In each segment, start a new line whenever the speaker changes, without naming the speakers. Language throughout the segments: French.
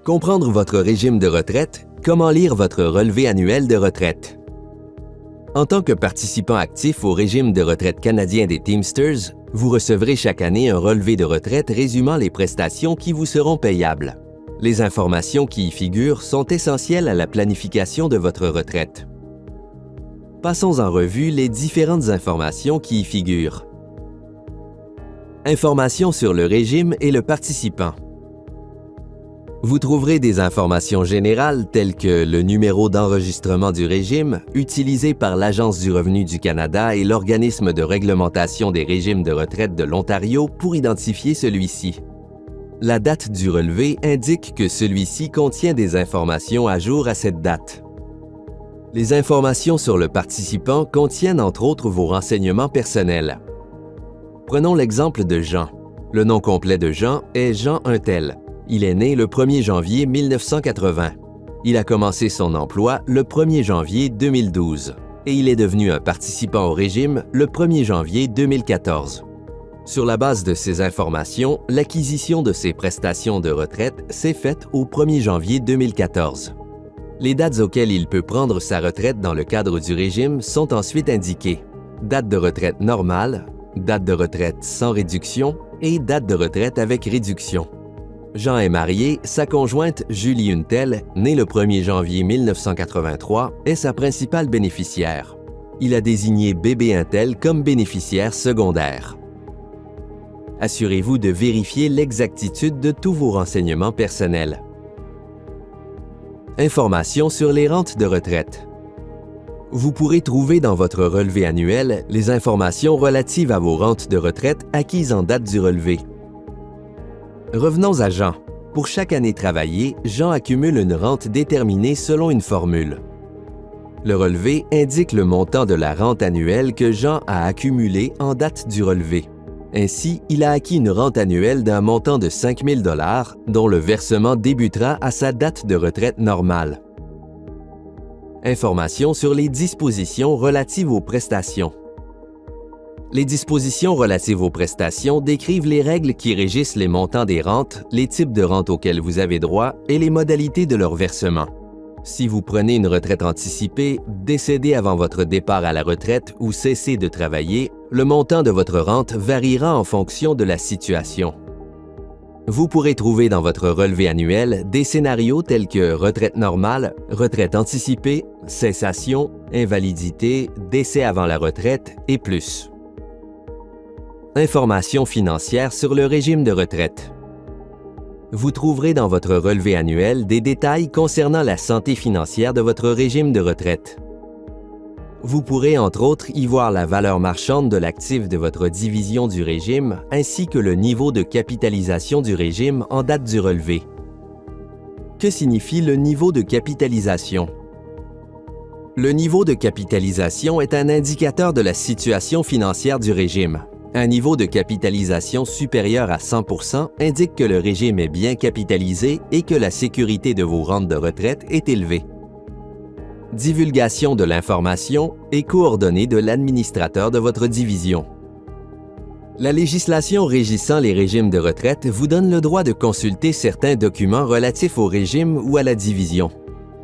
Comprendre votre régime de retraite, comment lire votre relevé annuel de retraite. En tant que participant actif au régime de retraite canadien des Teamsters, vous recevrez chaque année un relevé de retraite résumant les prestations qui vous seront payables. Les informations qui y figurent sont essentielles à la planification de votre retraite. Passons en revue les différentes informations qui y figurent. Informations sur le régime et le participant. Vous trouverez des informations générales telles que le numéro d'enregistrement du régime utilisé par l'Agence du revenu du Canada et l'Organisme de réglementation des régimes de retraite de l'Ontario pour identifier celui-ci. La date du relevé indique que celui-ci contient des informations à jour à cette date. Les informations sur le participant contiennent entre autres vos renseignements personnels. Prenons l'exemple de Jean. Le nom complet de Jean est Jean Untel. Il est né le 1er janvier 1980. Il a commencé son emploi le 1er janvier 2012 et il est devenu un participant au régime le 1er janvier 2014. Sur la base de ces informations, l'acquisition de ses prestations de retraite s'est faite au 1er janvier 2014. Les dates auxquelles il peut prendre sa retraite dans le cadre du régime sont ensuite indiquées. Date de retraite normale, date de retraite sans réduction et date de retraite avec réduction. Jean est marié, sa conjointe Julie Untel, née le 1er janvier 1983, est sa principale bénéficiaire. Il a désigné bébé Untel comme bénéficiaire secondaire. Assurez-vous de vérifier l'exactitude de tous vos renseignements personnels. Informations sur les rentes de retraite. Vous pourrez trouver dans votre relevé annuel les informations relatives à vos rentes de retraite acquises en date du relevé. Revenons à Jean. Pour chaque année travaillée, Jean accumule une rente déterminée selon une formule. Le relevé indique le montant de la rente annuelle que Jean a accumulée en date du relevé. Ainsi, il a acquis une rente annuelle d'un montant de 5 000 $, dont le versement débutera à sa date de retraite normale. Informations sur les dispositions relatives aux prestations. Les dispositions relatives aux prestations décrivent les règles qui régissent les montants des rentes, les types de rentes auxquelles vous avez droit et les modalités de leur versement. Si vous prenez une retraite anticipée, décédez avant votre départ à la retraite ou cessez de travailler, le montant de votre rente variera en fonction de la situation. Vous pourrez trouver dans votre relevé annuel des scénarios tels que retraite normale, retraite anticipée, cessation, invalidité, décès avant la retraite et plus. Informations financières sur le régime de retraite. Vous trouverez dans votre relevé annuel des détails concernant la santé financière de votre régime de retraite. Vous pourrez entre autres y voir la valeur marchande de l'actif de votre division du régime ainsi que le niveau de capitalisation du régime en date du relevé. Que signifie le niveau de capitalisation? Le niveau de capitalisation est un indicateur de la situation financière du régime. Un niveau de capitalisation supérieur à 100 % indique que le régime est bien capitalisé et que la sécurité de vos rentes de retraite est élevée. Divulgation de l'information et coordonnées de l'administrateur de votre division. La législation régissant les régimes de retraite vous donne le droit de consulter certains documents relatifs au régime ou à la division.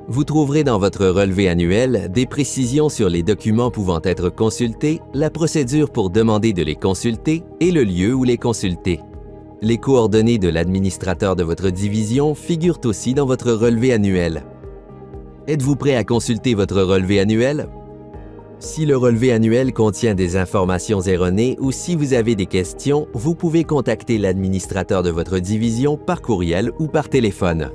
Vous trouverez dans votre relevé annuel des précisions sur les documents pouvant être consultés, la procédure pour demander de les consulter et le lieu où les consulter. Les coordonnées de l'administrateur de votre division figurent aussi dans votre relevé annuel. Êtes-vous prêt à consulter votre relevé annuel? Si le relevé annuel contient des informations erronées ou si vous avez des questions, vous pouvez contacter l'administrateur de votre division par courriel ou par téléphone.